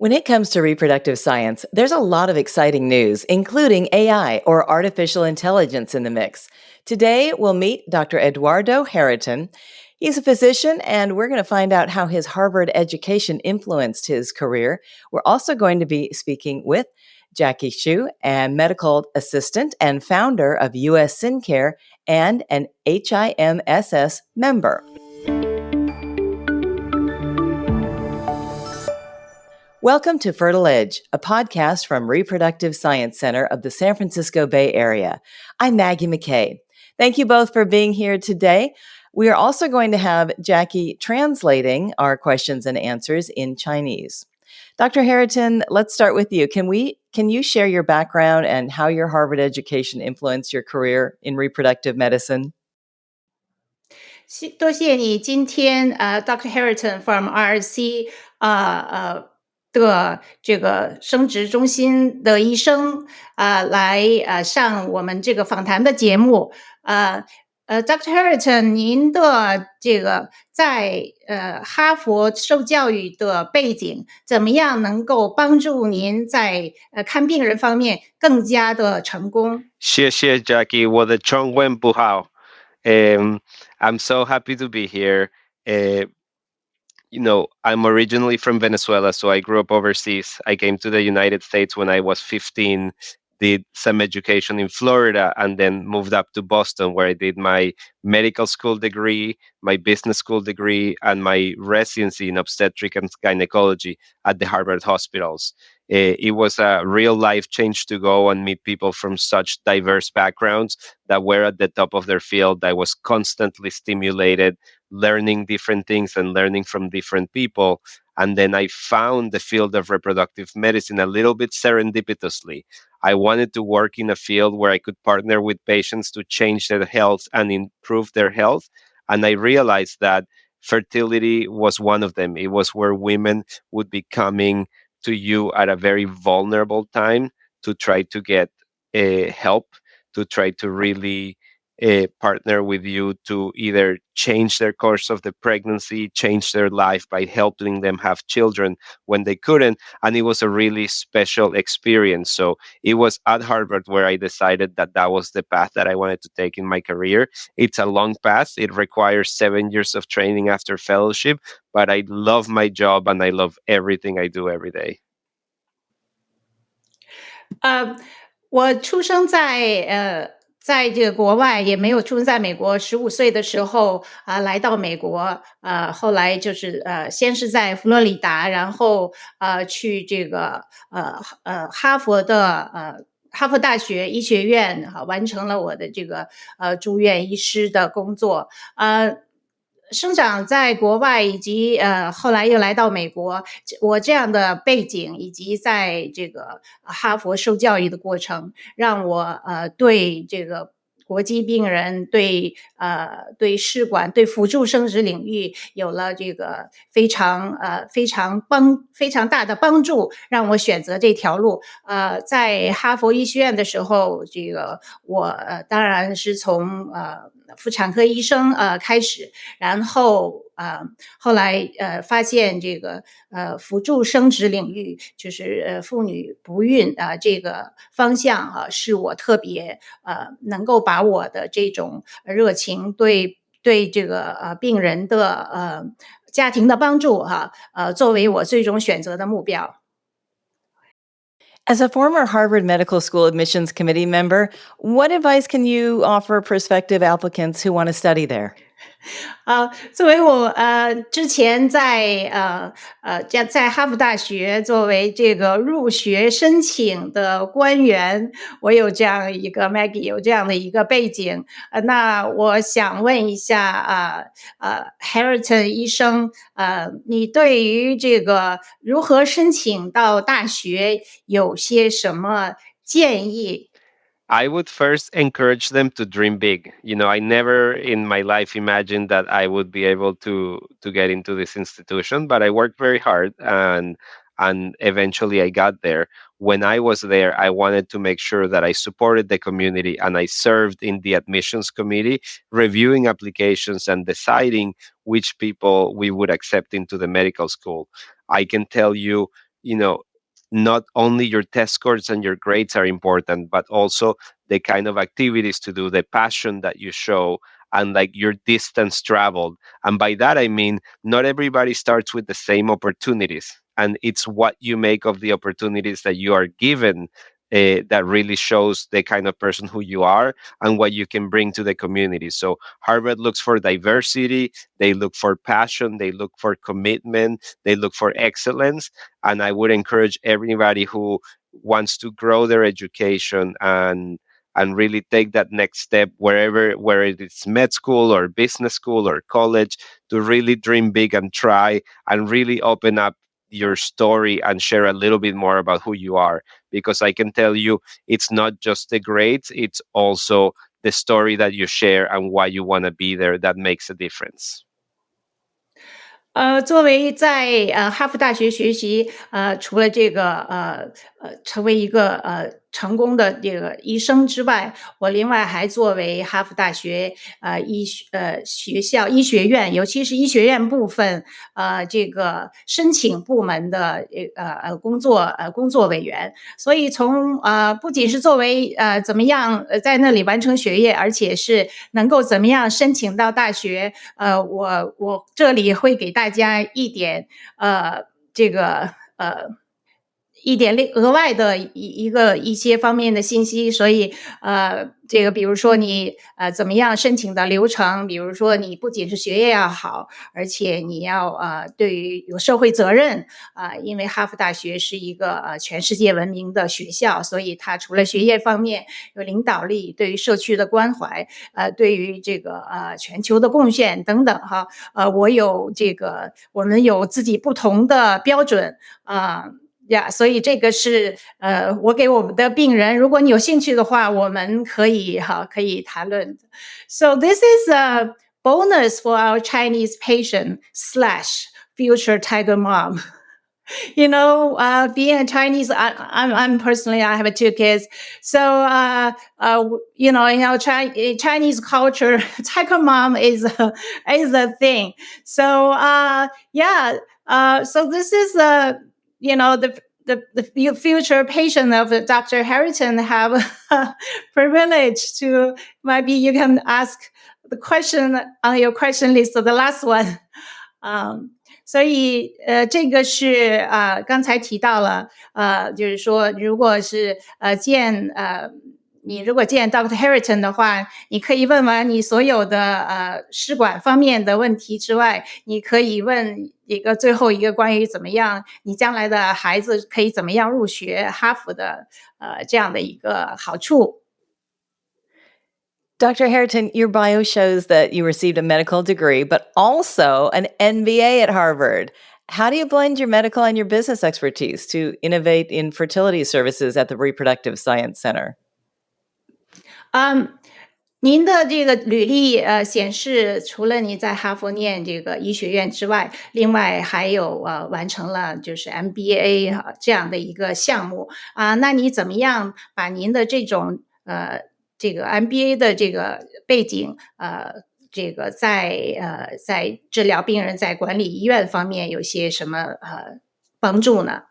When it comes to reproductive science, there's a lot of exciting news, including AI or artificial intelligence in the mix. Today, we'll meet Dr. Eduardo Hariton. He's a physician, and we're going to find out how his Harvard education influenced his career. We're also going to be speaking with Jackie Shu, a medical assistant and founder of US SynCare and an HIMSS member. Welcome to Fertile Edge, a podcast from Reproductive Science Center of the San Francisco Bay Area. I'm Maggie McKay. Thank you both for being here today. We are also going to have Jackie translating our questions and answers in Chinese. Dr. Hariton, let's start with you. Can you share your background and how your Harvard education influenced your career in reproductive medicine? 多谢你今天Dr. Hariton from RC 的这个生殖中心的医生来上我们这个访谈的节目。Dr. Hariton， 您的这个在哈佛受教育的背景，怎么样能够帮助您在看病人方面更加的成功？谢谢 Jackie， 我的中文不好。I'm so happy to be here. I'm originally from Venezuela, so I grew up overseas. I came to the United States when I was 15, did some education in Florida, and then moved up to Boston, where I did my medical school degree, my business school degree, and my residency in obstetric and gynecology at the Harvard hospitals. It was a real life change to go and meet people from such diverse backgrounds that were at the top of their field. I was constantly stimulated, learning different things and learning from different people. And then I found the field of reproductive medicine a little bit serendipitously. I wanted to work in a field where I could partner with patients to change their health and improve their health. And I realized that fertility was one of them. It was where women would be coming to you at a very vulnerable time to try to get help, to try to really partner with you to either change their course of the pregnancy, change their life by helping them have children when they couldn't. And it was a really special experience. So it was at Harvard where I decided that that was the path that I wanted to take in my career. It's a long path. It requires 7 years of training after fellowship, but I love my job and I love everything I do every day. 我出生在这个国外，也没有出生在美国。15岁的时候来到美国，后来就是先是在佛罗里达，然后去这个哈佛大学医学院完成了我的这个住院医师的工作。生长在国外，以及后来又来到美国，我这样的背景以及在这个哈佛受教育的过程，让我对这个国际病人、对试管、对辅助生殖领域有了这个非常大的帮助，让我选择这条路。在哈佛医学院的时候，这个我当然是从妇产科医生开始，然后后来发现这个辅助生殖领域，就是妇女不孕这个方向是我特别能够把我的这种热情对这个病人的家庭的帮助作为我最终选择的目标。As a former Harvard Medical School Admissions Committee member, what advice can you offer prospective applicants who want to study there? 作为我之前在哈佛大学作为这个入学申请的官员，我有这样一个 Maggie 有这样的一个背景。那我想问一下Hariton 医生，你对于这个如何申请到大学有些什么建议？I would first encourage them to dream big. I never in my life imagined that I would be able to get into this institution, but I worked very hard and eventually I got there. When I was there, I wanted to make sure that I supported the community and I served in the admissions committee, reviewing applications and deciding which people we would accept into the medical school. I can tell you not only your test scores and your grades are important, but also the kind of activities to do, the passion that you show, and like your distance traveled. And by that, I mean, not everybody starts with the same opportunities. And it's what you make of the opportunities that you are given that really shows the kind of person who you are and what you can bring to the community. So Harvard looks for diversity, they look for passion, they look for commitment, they look for excellence. And I would encourage everybody who wants to grow their education and really take that next step where it's med school or business school or college, to really dream big and try and really open up your story and share a little bit more about who you are. Because I can tell you, it's not just the grades, it's also the story that you share and why you want to be there that makes a difference. 作为在哈佛大学学习，除了这个成为一个成功的这个医生之外，我另外还作为哈佛大学学校医学院，尤其是医学院部分这个申请部门的工作委员。所以从不仅是作为怎么样在那里完成学业，而且是能够怎么样申请到大学，我这里会给大家一点一点额外的一些方面的信息。所以这个比如说你怎么样申请的流程，比如说你不仅是学业要好，而且你要对于有社会责任因为哈佛大学是一个全世界闻名的学校，所以它除了学业方面有领导力，对于社区的关怀，对于这个全球的贡献等等哈。我们有自己不同的标准所以这个是我给我们的病人，如果你有兴趣的话，我们可以谈论。So this is a bonus for our Chinese patient / future tiger mom. Being a Chinese, I'm personally, I have 2 kids. So, Chinese culture, tiger mom is a thing. So, so this is the future patient of Dr. Hariton have a privilege to, maybe you can ask the question on your question list, the last one. 所以这个是刚才提到了就是说如果是你如果见 Dr. Hariton 的话，你可以问完你所有的试管方面的问题之外，你可以问最后一个关于怎么样你将来的孩子可以怎么样入学哈佛的这样的一个好处。Dr. Hariton, your bio shows that you received a medical degree, but also an MBA at Harvard. How do you blend your medical and your business expertise to innovate in fertility services at the Reproductive Science Center? 您的这个履历显示，除了你在哈佛念这个医学院之外，另外还有完成了就是 MBA 这样的一个项目那你怎么样把您的这种这个 MBA 的这个背景这个在治疗病人在管理医院方面有些什么帮助呢？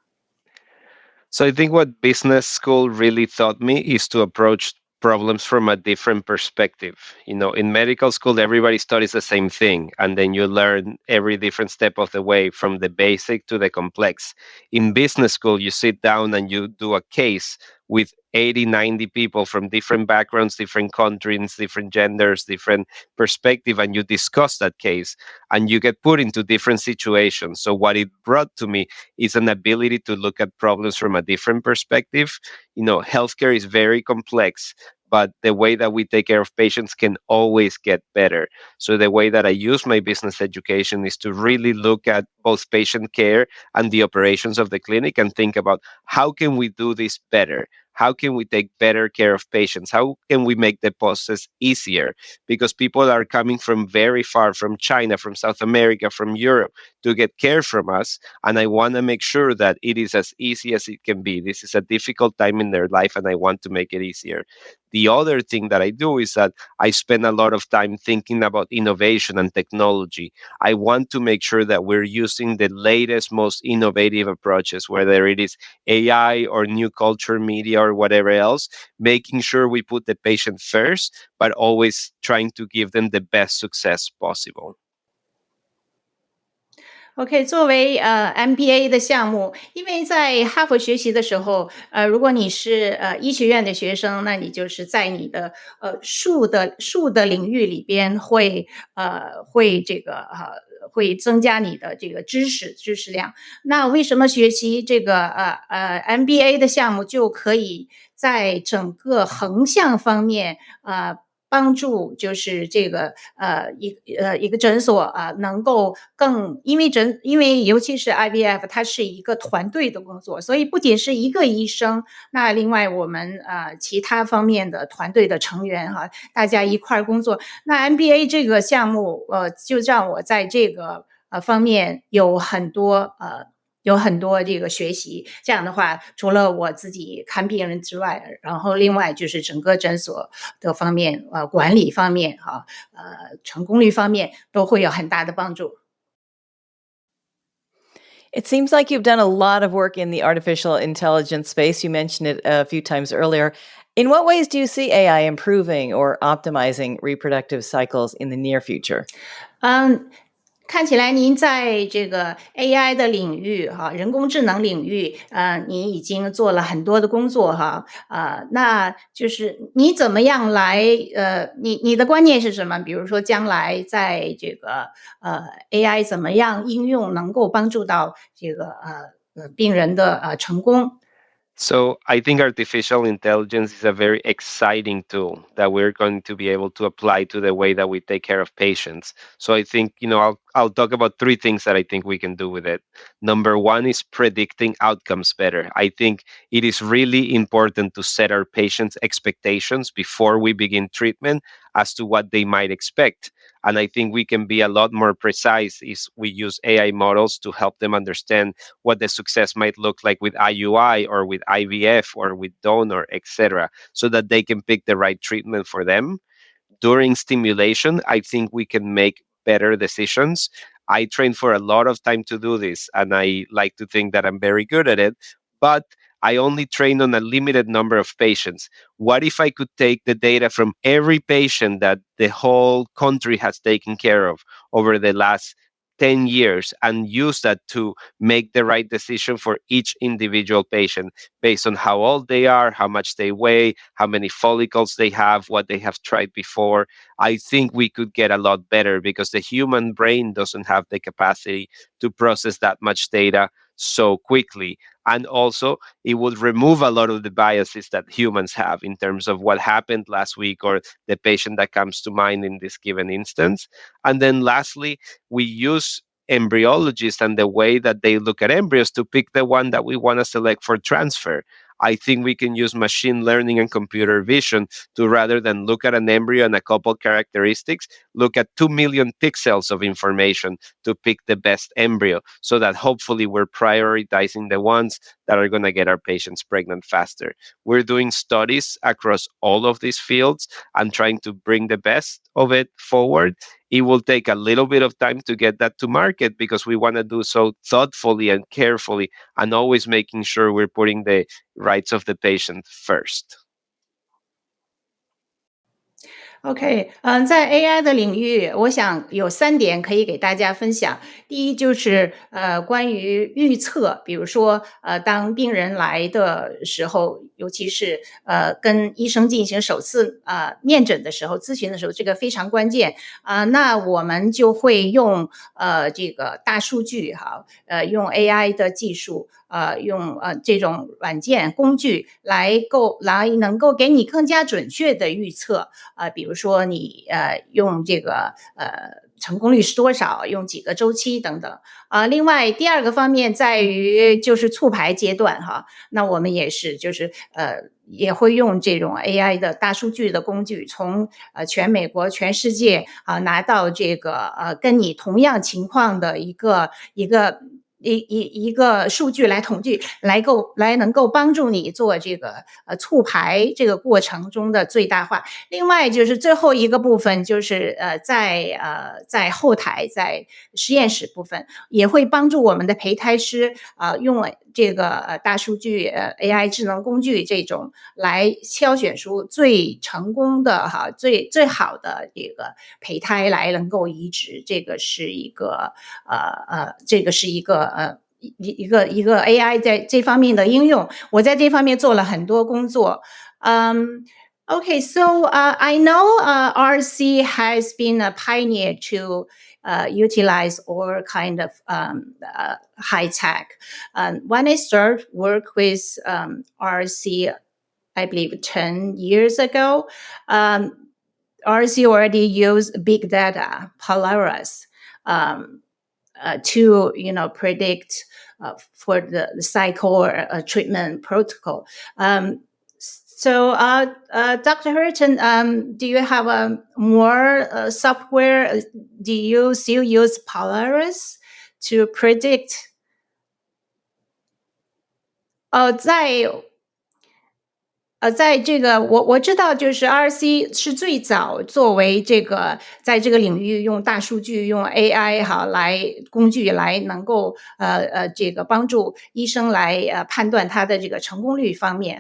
So I think what business school really taught me is to approach problems from a different perspective. In medical school, everybody studies the same thing, and then you learn every different step of the way, from the basic to the complex. In business school, you sit down and you do a case with 80, 90 people from different backgrounds, different countries, different genders, different perspective, and you discuss that case and you get put into different situations. So what it brought to me is an ability to look at problems from a different perspective. Healthcare is very complex, but the way that we take care of patients can always get better. So the way that I use my business education is to really look at both patient care and the operations of the clinic and think about how can we do this better? how can we take better care of patients? How can we make the process easier? Because people are coming from very far, from China, from South America, from Europe, to get care from us. And I want to make sure that it is as easy as it can be. This is a difficult time in their life, and I want to make it easier. The other thing that I do is that I spend a lot of time thinking about innovation and technology. I want to make sure that we're using the latest, most innovative approaches, whether it is AI or new culture media or whatever else, making sure we put the patient first, but always trying to give them the best success possible. OK，作为MBA 的项目，因为在哈佛学习的时候，如果你是医学院的学生，那你就是在你的术的领域里边会这个会增加你的这个知识量。那为什么学习这个MBA 的项目就可以在整个横向方面帮助就是这个一个诊所能够更因为尤其是 IVF 它是一个团队的工作，所以不仅是一个医生，那另外我们其他方面的团队的成员大家一块儿工作。那 MBA 这个项目就让我在这个方面有很多这个学习，这样的话，除了我自己看病人之外，然后另外就是整个诊所的方面，管理方面成功率方面都会有很大的帮助。It seems like you've done a lot of work in the artificial intelligence space. You mentioned it a few times earlier. In what ways do you see AI improving or optimizing reproductive cycles in the near future? 看起来您在这个 AI 的领域人工智能领域您已经做了很多的工作那就是你怎么样来你的观念是什么？比如说将来在这个AI 怎么样应用能够帮助到这个病人的成功？ So I think artificial intelligence is a very exciting tool that we're going to be able to apply to the way that we take care of patients. So I think, I'll talk about three things that I think we can do with it. Number one is predicting outcomes better. I think it is really important to set our patients' expectations before we begin treatment as to what they might expect. And I think we can be a lot more precise if we use AI models to help them understand what the success might look like with IUI or with IVF or with donor, etc., so that they can pick the right treatment for them. During stimulation, I think we can make better decisions. I train for a lot of time to do this, and I like to think that I'm very good at it, but I only train on a limited number of patients. What if I could take the data from every patient that the whole country has taken care of over the last 10 years and use that to make the right decision for each individual patient based on how old they are, how much they weigh, how many follicles they have, what they have tried before? I think we could get a lot better because the human brain doesn't have the capacity to process that much data so quickly. And also, it would remove a lot of the biases that humans have in terms of what happened last week or the patient that comes to mind in this given instance. And then lastly, we use embryologists and the way that they look at embryos to pick the one that we want to select for transfer. I think we can use machine learning and computer vision to, rather than look at an embryo and a couple characteristics, look at 2 million pixels of information to pick the best embryo, so that hopefully we're prioritizing the ones that are going to get our patients pregnant faster. We're doing studies across all of these fields and trying to bring the best of it forward. It will take a little bit of time to get that to market because we want to do so thoughtfully and carefully, and always making sure we're putting the rights of the patient first. OK，在 AI 的领域，我想有3点可以给大家分享。第一就是关于预测，比如说当病人来的时候，尤其是跟医生进行首次面诊的时候、咨询的时候，这个非常关键那我们就会用这个大数据用 AI 的技术用这种软件工具来能够给你更加准确的预测比如说你用这个成功率是多少，用几个周期等等另外第二个方面在于就是促排阶段那我们也是就是也会用这种 AI 的大数据的工具，从全美国、全世界拿到这个跟你同样情况的一个数据来统计，来能够帮助你做这个促排这个过程中的最大化。另外就是最后一个部分，就是在后台在实验室部分，也会帮助我们的胚胎师用这个大数据AI 智能工具这种来挑选出最成功的最好的这个胚胎来能够移植。这个是一个一个 AI 在这方面的应用，我在这方面做了很多工作。Okay, so I know RC has been a pioneer to utilize all kind of high tech. When I started work with RC, I believe 10 years ago, RC already used big data, Polaris, to predict for the cycle or treatment protocol. So, Dr. Hariton, do you have more software? Do you still use Polaris to predict? 在这个我知道，就是 RC 是最早作为这个在这个领域用大数据、用 AI 来工具来能够这个帮助医生来判断他的这个成功率方面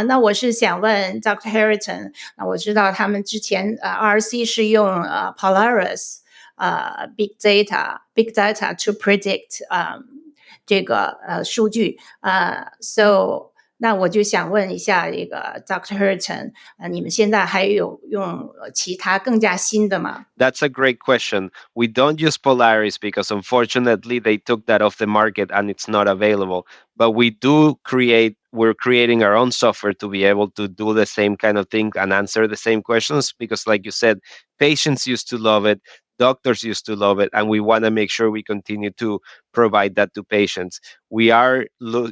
那我是想问 Dr. Hariton， 我知道他们之前RC 是用Polaris Big Data to predict 这个数据so。那我就想问一下这个 Dr. Hariton， 你们现在还有用其他更加新的吗？ That's a great question. We don't use Polaris because unfortunately they took that off the market and it's not available. But we're creating our own software to be able to do the same kind of thing and answer the same questions because like you said, patients used to love it. Doctors used to love it, and we want to make sure we continue to provide that to patients. We are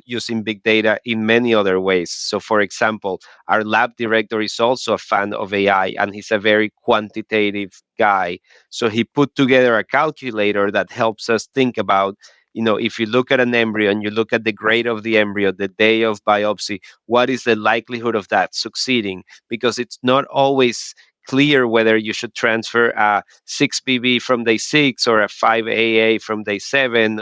using big data in many other ways. So, for example, our lab director is also a fan of AI, and he's a very quantitative guy. So he put together a calculator that helps us think about, if you look at an embryo and you look at the grade of the embryo, the day of biopsy, what is the likelihood of that succeeding? Because it's not always clear whether you should transfer a 6BB from day 6 or a 5AA from day 7.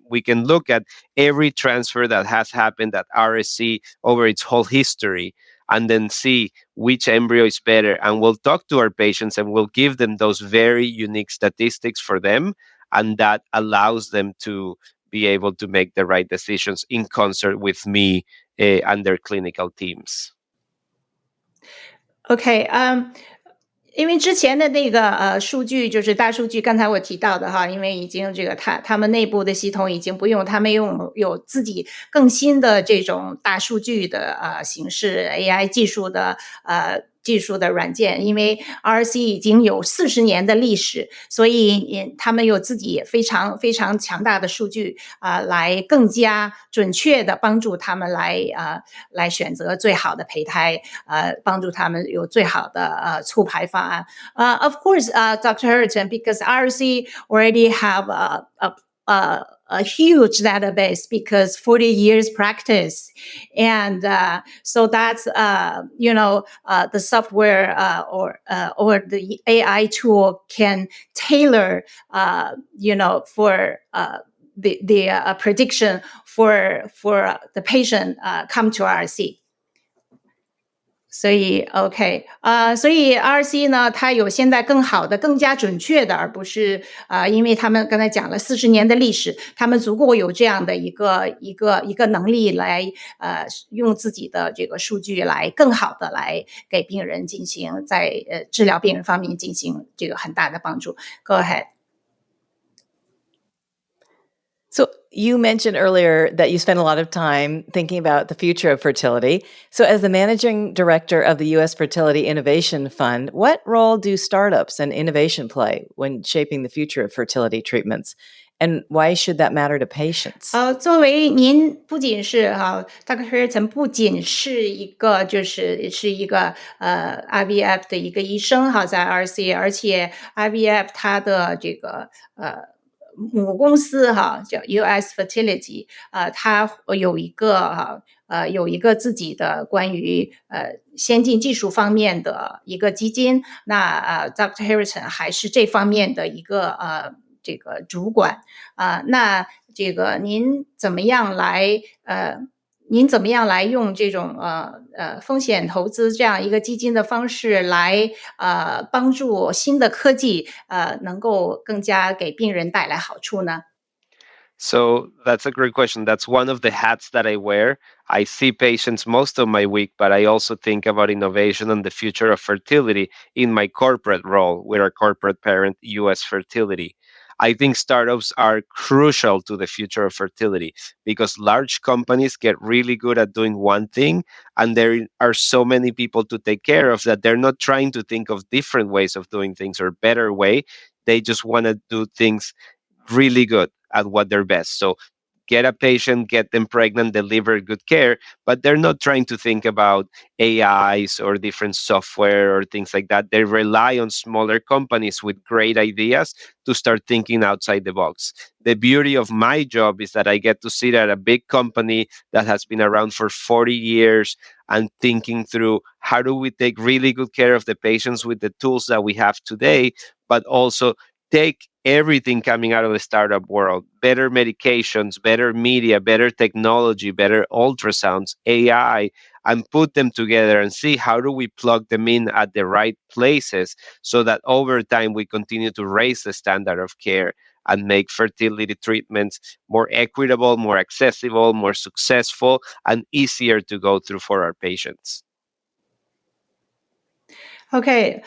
We can look at every transfer that has happened at RSC over its whole history and then see which embryo is better. And we'll talk to our patients and we'll give them those very unique statistics for them. And that allows them to be able to make the right decisions in concert with me and their clinical teams. Okay, 因为之前的那个数据就是大数据，刚才我提到的因为已经这个他们内部的系统已经不用，他们有自己更新的这种大数据的形式 AI 技术的软件，因为 RC 已经有40年的历史，所以他们有自己非常非常强大的数据来更加准确的帮助他们来选择最好的胚胎帮助他们有最好的促排方案。Of course, Dr. Hariton, because RC already have a huge database because 40 years practice. And so that's, the software or the AI tool can tailor, for the prediction for the patient come to RC. 所以 OK 所以 RC 呢，它有现在更好的、更加准确的，而不是因为他们刚才讲了40年的历史，他们足够有这样的一个能力来用自己的这个数据来更好的来给病人进行在治疗病人方面进行这个很大的帮助。Go ahead. So you mentioned earlier that you spend a lot of time thinking about the future of fertility. So as the managing director of the U.S. Fertility Innovation Fund, what role do startups and innovation play when shaping the future of fertility treatments? And why should that matter to patients? 作为您不仅是Dr. Hariton 不仅是一个IVF 的一个医生在 RC，而且 IVF 它的这个母公司叫 US Fertility，它有一个自己的关于先进技术方面的一个基金。那Dr. Hariton 还是这方面的一个这个主管。那这个您怎么样来用这种风险投资这样一个基金的方式来帮助新的科技能够更加给病人带来好处呢？ So that's a great question. That's one of the hats that I wear. I see patients most of my week, but I also think about innovation and the future of fertility in my corporate role. We're a corporate parent, US Fertility. I think startups are crucial to the future of fertility because large companies get really good at doing one thing, and there are so many people to take care of that they're not trying to think of different ways of doing things or better way. They just want to do things really good at what they're best. So get a patient, get them pregnant, deliver good care, but they're not trying to think about AIs or different software or things like that. They rely on smaller companies with great ideas to start thinking outside the box. The beauty of my job is that I get to sit at a big company that has been around for 40 years and thinking through how do we take really good care of the patients with the tools that we have today, but also take everything coming out of the startup world, better medications, better media, better technology, better ultrasounds, AI, and put them together and see how do we plug them in at the right places so that over time we continue to raise the standard of care and make fertility treatments more equitable, more accessible, more successful, and easier to go through for our patients. OK，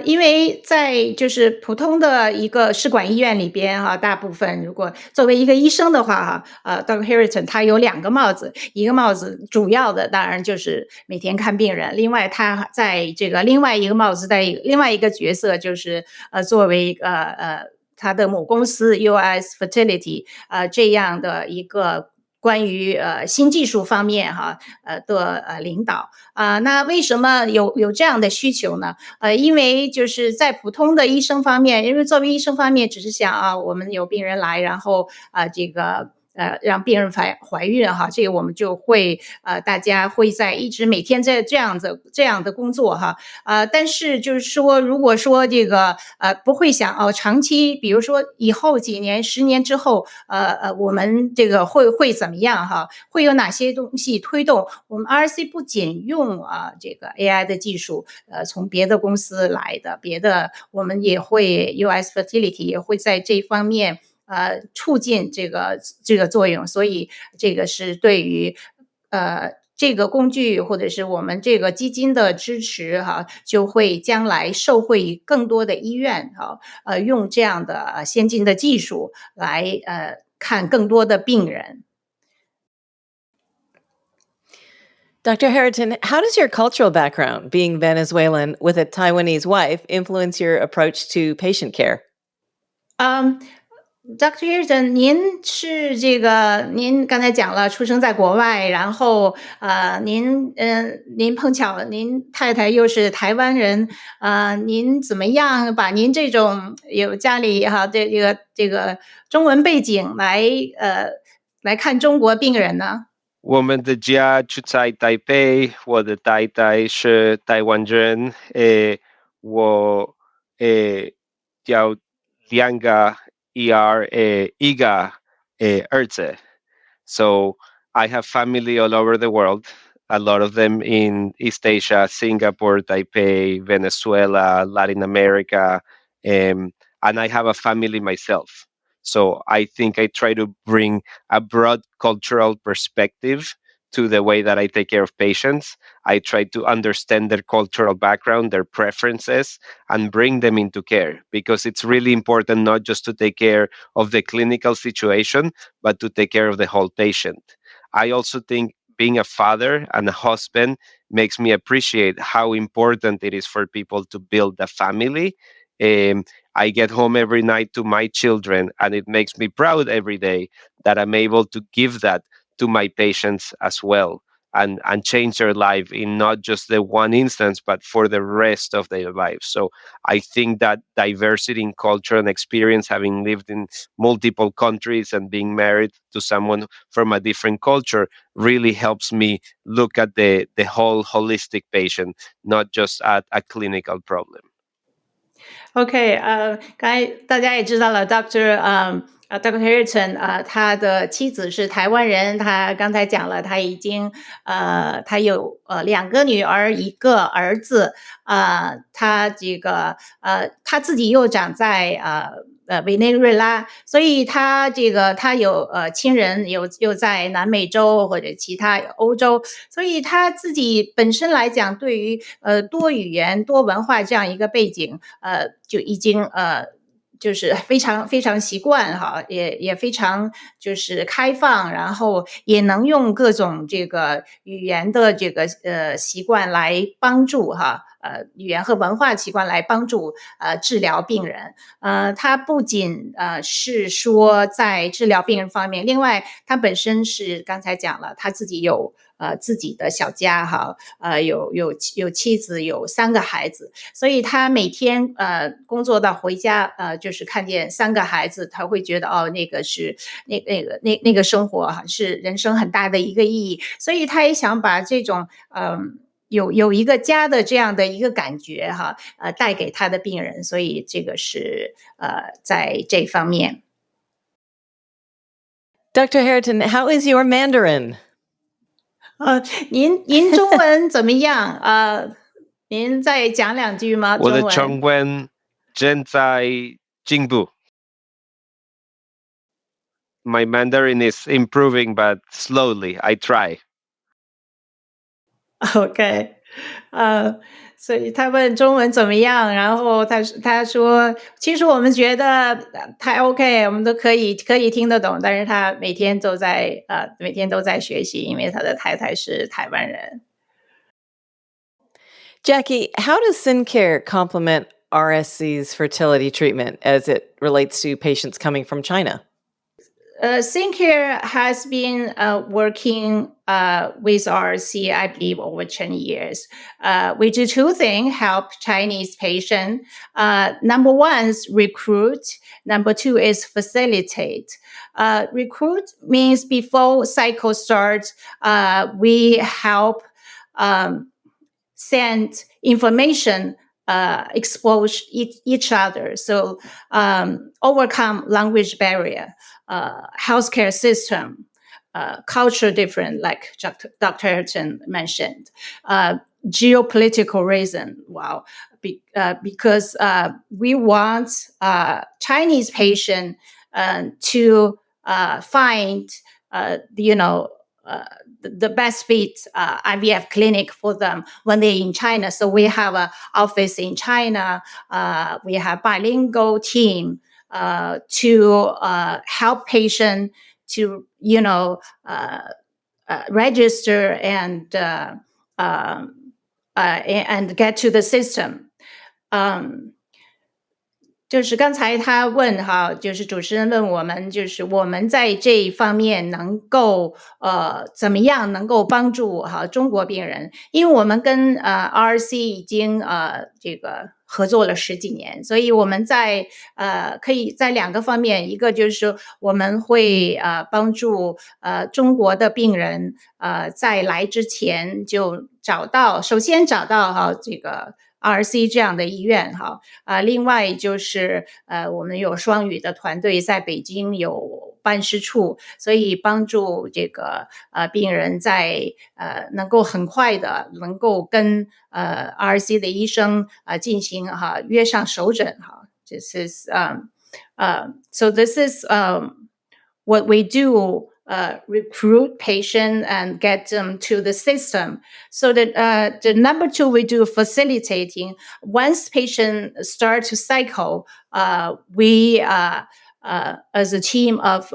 因为在就是普通的一个试管医院里边大部分如果作为一个医生的话Dr. Hariton 他有2个帽子，一个帽子主要的当然就是每天看病人，另外他在这个另外一个帽子在另外一个角色就是作为他的母公司 US Fertility 这样的一个关于新技术方面的领导那为什么有这样的需求呢？因为就是在普通的医生方面，因为作为医生方面只是想我们有病人来，然后这个让病人怀孕这个我们就会大家会在一直每天在这样的工作但是就是说如果说这个不会想长期比如说以后几年10年之后我们这个会怎么样会有哪些东西推动我们 RC 不仅用这个 AI 的技术从别的公司来的别的我们也会 US Fertility 也会在这方面促进这个作用，所以这个是对于这个工具或者是我们这个基金的支持就会将来受惠更多的医院用这样的先进的技术来看更多的病人。Dr. Hariton, how does your cultural background, being Venezuelan with a Taiwanese wife, influence your approach to patient care? Dr. Hariton，您是这个，您刚才讲了出生在国外，然后您碰巧您太太又是台湾人，您怎么样把您这种有家里这个中文背景来看中国病人呢？我们的家住在台北，我的太太是台湾人，我有2个一个儿子。So I have family all over the world, a lot of them in East Asia, Singapore, Taipei, Venezuela, Latin America, and I have a family myself. So I think I try to bring a broad cultural perspective to the way that I take care of patients. I try to understand their cultural background, their preferences, and bring them into care because it's really important not just to take care of the clinical situation, but to take care of the whole patient. I also think being a father and a husband makes me appreciate how important it is for people to build a family I get home every night to my children, and it makes me proud every day that I'm able to give that to my patients as well, and change their life in not just the one instance, but for the rest of their lives. So I think that diversity in culture and experience, having lived in multiple countries and being married to someone from a different culture, really helps me look at the whole holistic patient, not just at a clinical problem. OK，刚才大家也知道了，Dr. Dr. Hariton 他的妻子是台湾人，他刚才讲了，他已经他有2个女儿1个儿子，他这个他自己又长在委内瑞拉，所以他有亲人又在南美洲或者其他欧洲，所以他自己本身来讲，对于多语言多文化这样一个背景，就已经就是非常非常习惯哈，也非常就是开放，然后也能用各种这个语言的这个习惯来帮助哈，语言和文化习惯来帮助治疗病人。他不仅是说在治疗病人方面，另外他本身是刚才讲了，他自己有自己的小家哈，有妻子，有3个孩子，所以他每天工作到回家就是看见3个孩子，他会觉得那个是那个生活是人生很大的一个意义，所以他也想把这种有一个家的这样的一个感觉哈，带给他的病人，所以这个是在这方面。Dr. Hariton, how is your Mandarin? 您中文怎么样？您再讲2句吗？我的中文正在进步。My Mandarin is improving, but slowly. I try. OK，所以他问中文怎么样，然后他说，其实我们觉得太 OK， 我们都可以听得懂，但是他每天都在学习，因为他的太太是台湾人。Jackie, how does SynCare complement RSC's fertility treatment as it relates to patients coming from China? SynCare has been working with RC, I believe, over 10 years. We do 2 things, help Chinese patients. Number 1 is recruit. Number 2 is facilitate. Recruit means before cycle starts, we help send information, expose each other. So overcome language barrier, healthcare system, culture different, like Dr. Hariton mentioned, geopolitical reason. Wow. Because we want Chinese patient to find, the best fit IVF clinic for them when they're in China. So we have an office in China. We have bilingual team to help patient to register and get to the system. 就是刚才他问哈，就是主持人问我们，就是我们在这一方面能够怎么样能够帮助中国病人？因为我们跟RC 已经这个合作了10几年，所以我们可以在2个方面，一个就是说我们会帮助中国的病人在来之前就首先找到这个RC 这样的医院另外就是我们有双语的团队在北京有办事处，所以帮助这个病人在能够很快的能够跟RC 的医生进行约上首诊This is so this is what we do. Recruit patients and get them to the system. So that the number 2 we do facilitating. Once patients start to cycle, we as a team of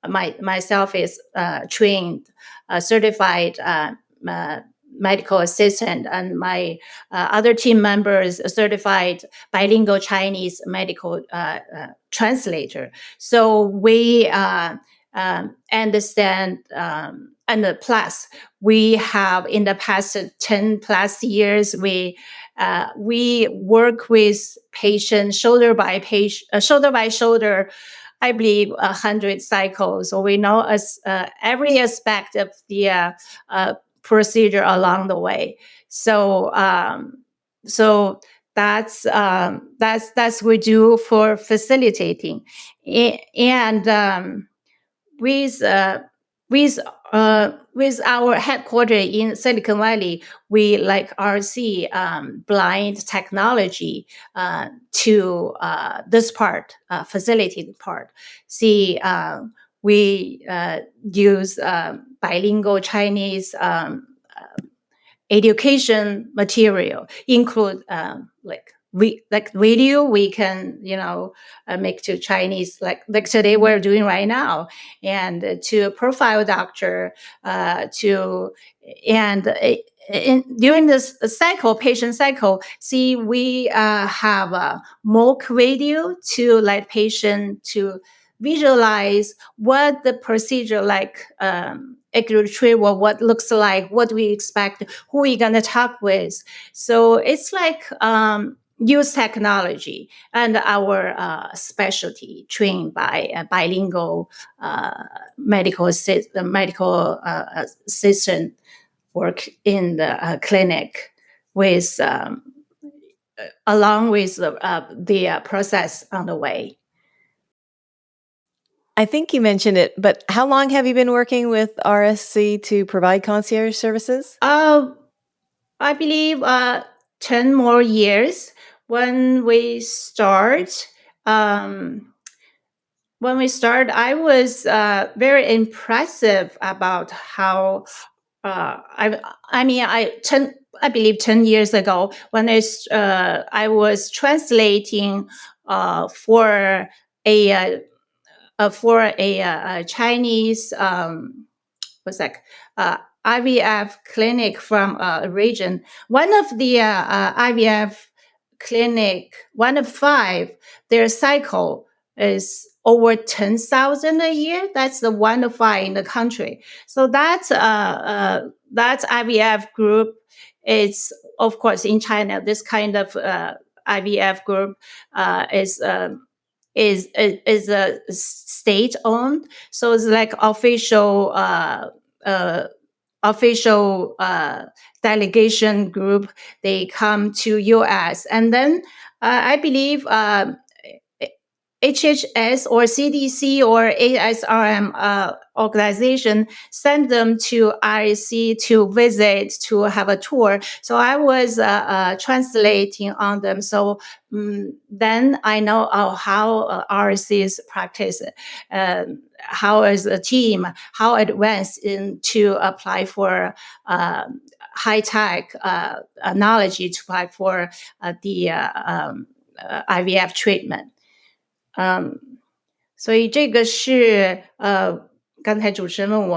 myself is trained, certified medical assistant, and my other team members certified bilingual Chinese medical translator. So we understand, and plus we have in the past 10 plus years, we work with patients shoulder by shoulder, I believe 100 cycles. So we know every aspect of the procedure along the way. So that's we do for facilitating, and with our headquarters in Silicon Valley, we like RC blind technology to this part, facilitated part. See, we use bilingual Chinese education material, include like video we can make to Chinese, like today we're doing right now, and to profile doctor during this patient cycle, see, we have a mock video to let patient to visualize what the procedure like egg retrieval, what looks like, what we expect, who we gonna talk with. So it's like use technology and our specialty trained by bilingual medical assistant work in the clinic with along with the process on the way. I think you mentioned it, but how long have you been working with RSC to provide concierge services? I believe 10 more years. When we start, I was very impressive about how I believe 10 years ago, when I was translating for a Chinese IVF clinic from a region. One of the IVF clinic, one of 5, their cycle is over 10,000 a year. That's the one of 5 in the country. So that's IVF group. It's of course in China. This kind of IVF group is a state owned. So it's like official delegation group. They come to US, and then I believe HHS or CDC or ASRM organization send them to RSC to visit, to have a tour. So I was translating on them. So then I know how RSC's practice, how as a team, how advanced to apply for high-tech knowledge to apply for the IVF treatment. 所以这个是刚才主持人问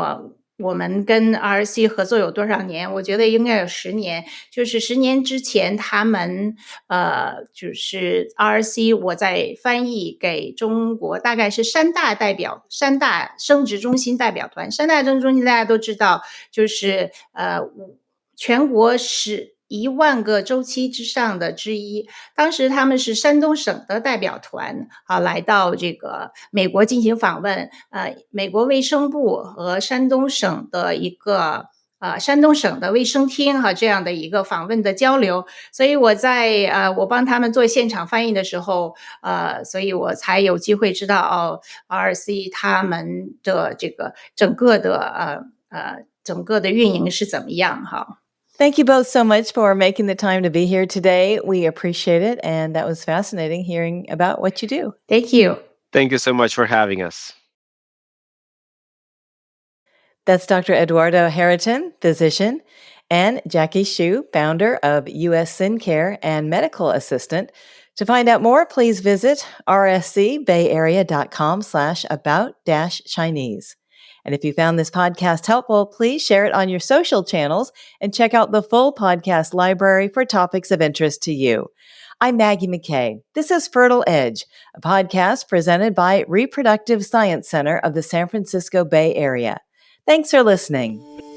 我们跟 RSC 合作有多少年，我觉得应该有10年。就是10年之前他们就是 RSC 我在翻译给中国，大概是山大生殖中心代表团。山大生殖中心大家都知道，就是全国是1万个周期之上的之一。当时他们是山东省的代表团来到这个美国进行访问，美国卫生部和山东省的一个山东省的卫生厅这样的一个访问的交流。所以我在我帮他们做现场翻译的时候，所以我才有机会知道RSC 他们的这个整个的运营是怎么样哈。Thank you both so much for making the time to be here today. We appreciate it, and that was fascinating hearing about what you do. Thank you. Thank you so much for having us. That's Dr. Eduardo Hariton, physician, and Jackie Xu, founder of US SynCare and medical assistant. To find out more, please visit rscbayarea.com/about-Chinese. And if you found this podcast helpful, please share it on your social channels and check out the full podcast library for topics of interest to you. I'm Maggie McKay. This is Fertile Edge, a podcast presented by Reproductive Science Center of the San Francisco Bay Area. Thanks for listening.